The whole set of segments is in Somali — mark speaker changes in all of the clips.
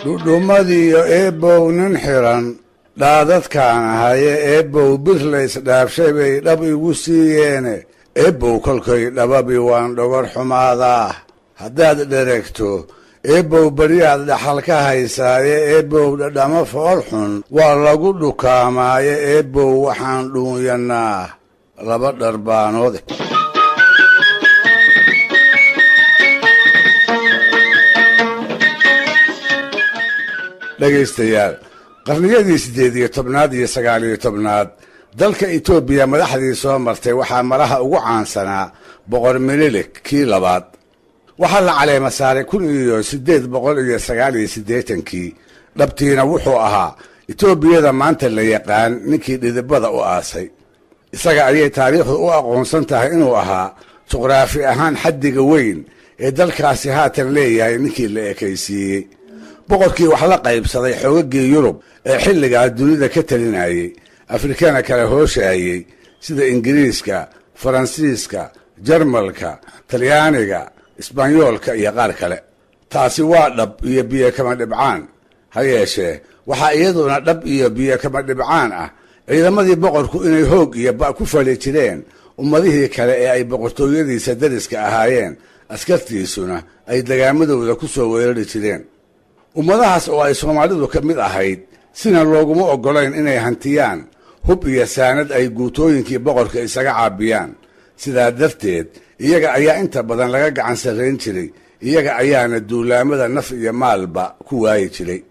Speaker 1: dhudhummadiiyo eebbow nin xiran dhaadadkaan ahaye eebbow bir laysdhaafshay bay dhab igu siiyeene eebbow kolkay dhababi waan dhogor xumaadaa haddaad dheregto eebbow baryaad dhaxal ka haysaaye eebbow dhadhamo fool xun waa lagu dhukaamaaye eebbow waxaan dhuunyannaa laba dharbaanoode dhegaystayaal qarniyadii 18 iyo 19 dalka Itoobiya madaxdii soo martay waxaa maraha ugu caansanaa boqor Minilik kii labaad waxaa la caleema saaray 1889 dhabtiina wuxuu ahaa Itoobiyada maanta la yaqaan ninkii dhidibada u aasay isaga ayay taariikhdu u aqoonsan tahay inuu ahaa juqraafi ahaan xaddiga weyn ee dalkaasi haatan leeyahay ninkii la ekaysiiyey boqorkii wax la qaybsaday xoogagii Yurub ee xilligaa dunida ka talinayay Afrikana kala hooshaayay sida Ingiriiska, Faransiiska, Jarmalka, Talyaaniga, Isbaanyoolka iyo qaar kale taasi waa dhab iyo biyo kama dhibcaan ha yeeshee waxaa iyaduna dhab iyo biyo kama dhibcaan ah ciidamadii boqorku inay hoog iyo ba ku fali jireen ummadihii kale ee ay boqortooyadiisa dariska ahaayeen askartiisuna ay dagaamadooda ku soo weerari jireen ummadahaas oo ay Soomaalidu ka mid ahayd sina looguma ogolayn inay hantiyaan hub iyo saanad ay guutooyinkii boqorka isaga caabiyaan sidaa darteed iyaga ayaa inta badan laga gacan sarreyn jiray iyaga ayaana duulaamada naf iyo maalba ku waayi jiray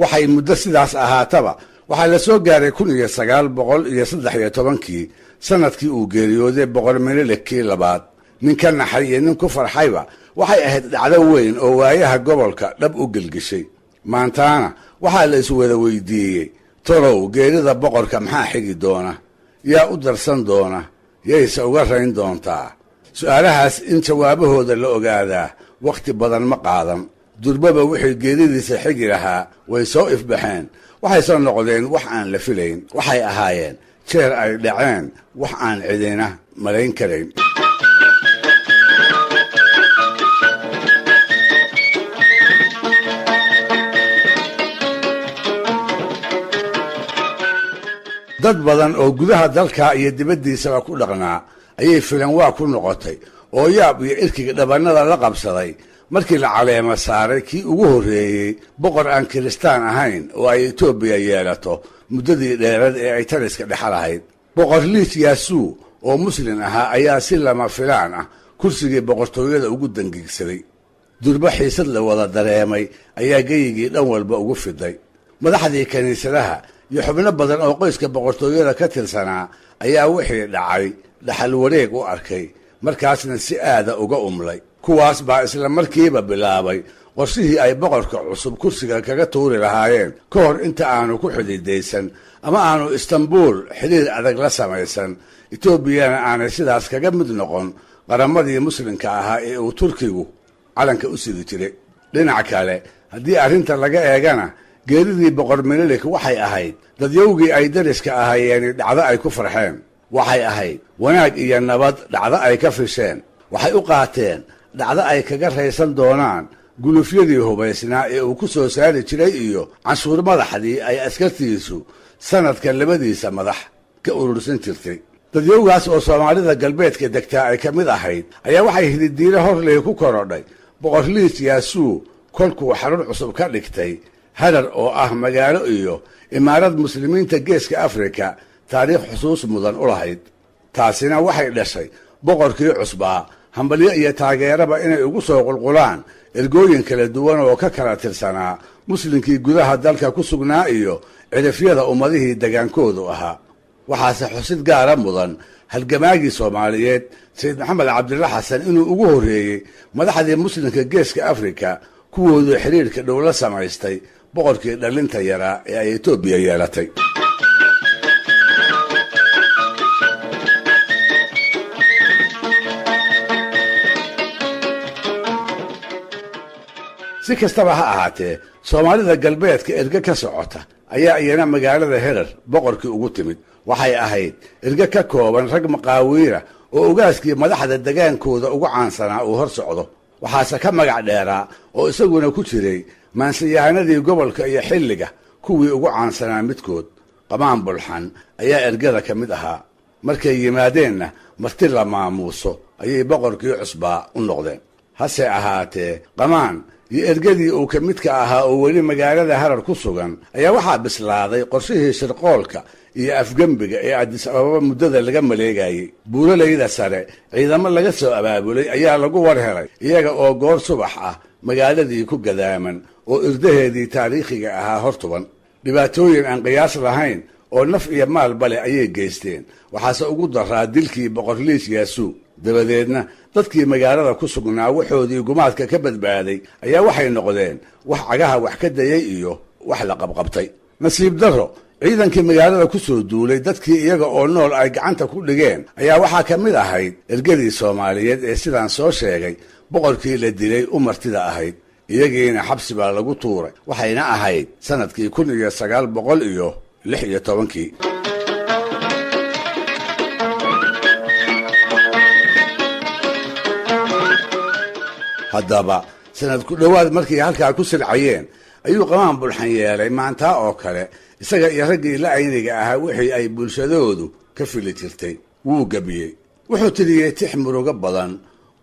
Speaker 1: waxay muddo sidaas ahaataba waxaa la soo gaaray 1913 sanadkii uu geeriyooday boqor Minilik kii labaad ninka naxay iyo nin ku farxayba waxay ahayd dhacdo weyn oo waayaha gobolka dhab u gelgishay maantaana waxaa la iswada weydiiyey torow geerida boqorka maxaa xigi doona yaa u darsan doona yayse uga rayn doontaa su'aalahaas in jawaabahooda la ogaadaa wakhti badan ma qaadan durbaba wixii geeridiisa xigi lahaa way soo ifbaxeen waxay soo noqdeen wax aan la filayn waxay ahaayeen jeer ay dhaceen wax aan cidina malayn karayn dad badan oo gudaha dalka iyo dibaddiisaba ku dhaqnaa ayay filan waa ku noqotay oo yaab iyo irkiga dhabannada la qabsaday markii la caleema saaray kii ugu horreeyey boqor aan kiristaan ahayn oo ay Itoobiya yeelato muddadii dheerad ee ay taliska dhexal ahayd boqor Liis Yaasuu oo muslim ahaa ayaa si lama filaan ah kursigii boqortooyada ugu dangiigsaday durba xiisad la wada dareemay ayaa geyigii dhan walba ugu fiday madaxdii kaniisadaha iyo xubno badan oo qoyska boqortooyada ka tirsanaa ayaa wixii dhacay dhaxal wareeg u arkay markaasna si aada uga umlay kuwaas baa isla markiiba bilaabay qorshihii ay boqorka cusub kursiga kaga tuuri lahaayeen ka hor inta aanu ku xididaysan ama aanu Istanbul xiriir adag la samaysan Itoobiyana aanay sidaas kaga mid noqon qaramadii muslimka ahaa ee uu Turkigu calanka u sidi jiray dhinaca kale haddii arrinta laga eegana geeridii boqor Minilik waxay ahayd dadyowgii ay dariska ahaayeen dhacdo ay ku farxeen waxay ahayd wanaag iyo nabad dhacdo ay ka fisheen waxay u qaateen dhacdo ay kaga raysan doonaan gulufyadii hubaysnaa ee uu ku soo saari jiray iyo canshuur madaxdii ay askartiisu sanadka labadiisa madax ka urursan jirtay dadyowgaas oo Soomaalida galbeedka degtaa ay ka mid ahayd ayaa waxay hididiile horley ku korodhay boqor Liis Yaasuu kolkuu xarun cusub ka dhigtay Harar oo ah magaalo iyo imaarad muslimiinta geeska Afrika taariikh xusuus mudan u lahayd taasina waxay dhashay boqorkii cusbaa hambalyo iyo taageeraba inay ugu soo qulqulaan ergooyin kala duwan oo ka kala tirsanaa muslimkii gudaha dalka ku sugnaa iyo cirifyada ummadihii dagaankoodu ahaa waxaase xusid gaara mudan halgamaagii Soomaaliyeed Sayid Maxamed Cabdilla Xasan inuu ugu horreeyey madaxdii muslimka geeska Afrika kuwoodu xiriirka dhow la samaystay boqorkii dhalinta yaraa ee ay Itoobiya yeelatay si kastaba ha ahaatee Soomaalida galbeedka erga ka socota ayaa iyana magaalada Harar boqorkii ugu timid waxay ahayd erga ka kooban rag maqaawiira oo ogaaskii madaxda dagaankooda ugu caansanaa uu hor socdo waxaase ka magac dheeraa oo isaguna ku jiray maansayahanadii gobolka iyo xilliga kuwii ugu caansanaa midkood. qamaan bulxan ayaa ergada ka mid ahaa. markay yimaadeenna marti la maamuuso ayay boqorkii cusbaa u noqdeen. hase ahaatee qamaan iyo ergadii uu ka midka ahaa oo weli magaalada Harar ku sugan ayaa waxaa bislaaday qorshihii shirqoolka iyo afgembiga ee Addis Ababa muddada laga maleegayay. buuralayda sare ciidamo laga soo abaabulay ayaa lagu war helay iyaga oo goor subax ah magaaladii ku gadaaman oo irdaheedii taariikhiga ahaa hortuban. dhibaatooyin aan qiyaas lahayn oo naf iyo maalba leh ayay geysteen. waxaase ugu daraa dilkii boqor Liis Yaasuu. dabadeedna dadkii magaalada ku sugnaa waxoodii gumaadka ka badbaaday ayaa waxay noqdeen wax cagaha wax ka dayay iyo wax la qabqabtay. nasiib darro ciidankii magaalada ku soo duulay dadkii iyaga oo nool ay gacanta ku dhigeen ayaa waxaa ka mid ahayd ergadii Soomaaliyeed ee sidaan soo sheegay boqorkii la dilay u martida ahayd. iyagiina xabsi baa lagu tuuray. waxayna ahayd sanadkii 1916. haddaba sanad ku dhowaad markay halkaa ku silcayeen ayuu qamaan bulxan yeelay maantaa oo kale isaga iyo raggii la ayniga ahaa wixii ay bulshadoodu ka fili jirtay. wuu gabiyey. wuxuu tiriyey tix murugo badan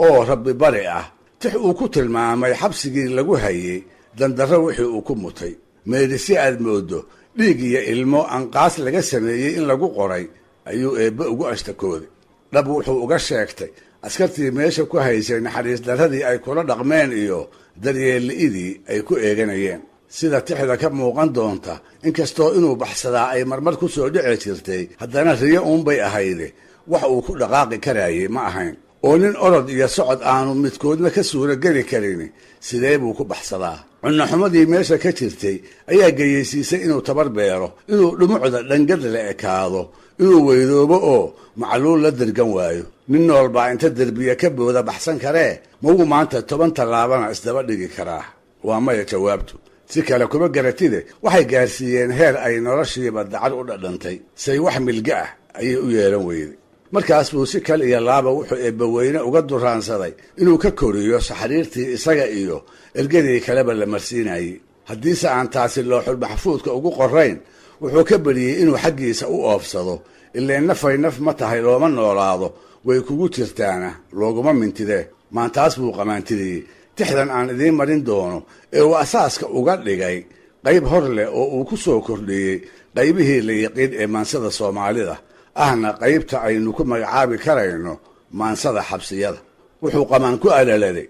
Speaker 1: oo rabbi bari ah. tix uu ku tilmaamay xabsigii lagu hayey dandarro wixii uu ku mutay. meedhisi aad moodo dhiig iyo ilmo anqaas laga sameeyey in lagu qoray ayuu eebbe ugu ashtakooday. dhab wuxuu uga sheegtay askartii meesha ku haysay naxariis darradii ay kula dhaqmeen iyo daryeelli'idii ay ku eeganayeen. sida tixda ka muuqan doonta inkastoo inuu baxsadaa ay marmar ku soo dhici jirtay haddana riyo uunbay ahayde wax uu ku dhaqaaqi karayay ma ahayn. oo nin orod iyo socod aanu midkoodna ka suuro geli karin sidee buu ku baxsadaa. cunnoxumadii meesha ka jirtay ayaa geyeysiisay inuu tabar beero, inuu dhumucda dhangad la ekaado, inuu weydoobo oo macluul la dirgan waayo. nin nool baa inta derbiya ka booda baxsan karee mawuu maanta 10 tallaabana isdaba dhigi karaa? waa maya jawaabtu. si kale kuma garatide waxay gaarsiiyeen heer ay noloshiiba dacar u dhadhantay. say wax milga ah ayay u yeelan weyday. markaas buu si kal iyo laaba wuxuu eebbaweyne uga duraansaday inuu ka koriyo saxariirtii isaga iyo ergadii kaleba la marsiinayey. haddiise aan taasi looxul maxfuudka ugu qorayn wuxuu ka beriyey inuu xaggiisa u oofsado. ileen nafay naf ma tahay looma noolaado, way kugu jirtaana looguma mintidee. maantaas buu qamaantiriyey tixdan aan idiin marin doono ee uu asaaska uga dhigay qayb hor leh oo uu ku soo kordhiyey qaybihii la yiqiin ee maansada Soomaalida ahna qaybta aynu ku magacaabi karayno maansada xabsiyada. wuxuu qamaan ku alaladay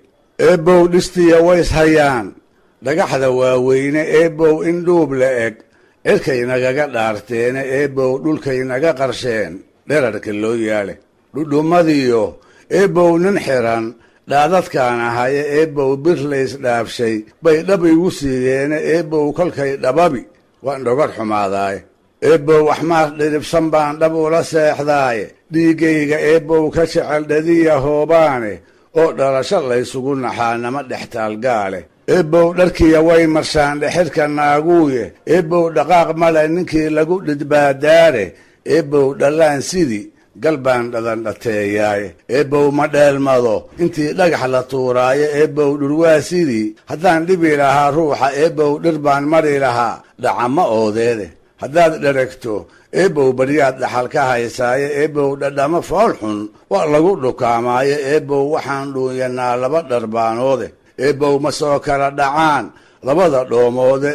Speaker 1: eebow dhistiya ways hayaan dhagaxda waaweyne eebow in dhuub la eg cirkaynagaga dhaarteene eebow dhulkaynaga qarsheen dherarka loo yaale dhudhummadiyo eebow nin xiran dhaadadkaan ahaye eebow bir lays dhaabshay bay dhab igu siiyeene eebow kolkay dhababi waan dhogor xumaadaaye eebow waxmaas dhiribsan baan dhab ula seexdaaye dhiiggayga eebow ka jecel dhadiya hoobaane oo dhalasho laysugu naxaa nama dhextaalgaale eebow dharkiya way marshaan dhexirka naaguuye eebow dhaqaaq male ninkii lagu dhidbaadaare eebow dhallaan sidii galbaan dhadan dhateeyaaye eebow ma dheelmado intii dhagax la tuuraaye eebow dhurwaa sidii haddaan dhibi lahaa ruuxa eebow dhir baan mari lahaa dhacama oodeede haddaad dheregto eebow baryaad dhaxal ka haysaaye eebow dhadhamo fool xun waa lagu dhukaamaaye eebow waxaan dhuunyanaa 2 dharbaanoode eebow ma soo kala dhacaan 2 dhoomoode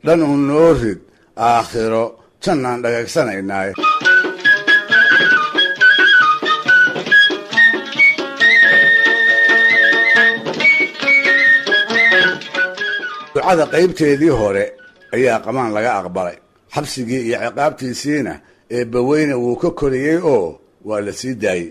Speaker 1: dhanuu noo rid aakhiro jannaan dhagagsanaynaay. ducada qaybteedii hore ayaa qamaan laga aqbalay. xabsigii iyo ciqaabtiisiina eebbaweyne wuu ka koriyey oo waa la sii daayey.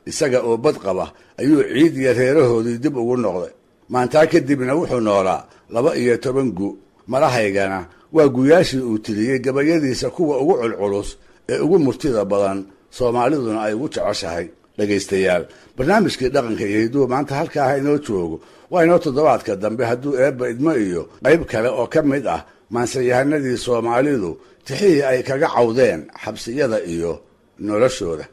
Speaker 1: isaga oo bad qaba ayuu ciid iyo reerahoodii dib ugu noqday. maantaa kadibna wuxuu noolaa 12 gu. madahaygana waa guyaashii uu tiriyey gabayadiisa kuwa ugu culculus ee ugu murtida badan Soomaaliduna ay ugu jeceshahay. dhegaystayaal, barnaamijkii dhaqanka iyo hiduwa maanta halkaa inoo joogo. waa inoo toddobaadka dambe hadduu eebba idmo iyo qayb kale oo ka mid ah maansayahanadii Soomaalidu tixii ay kaga cawdeen xabsiyada iyo noloshooda.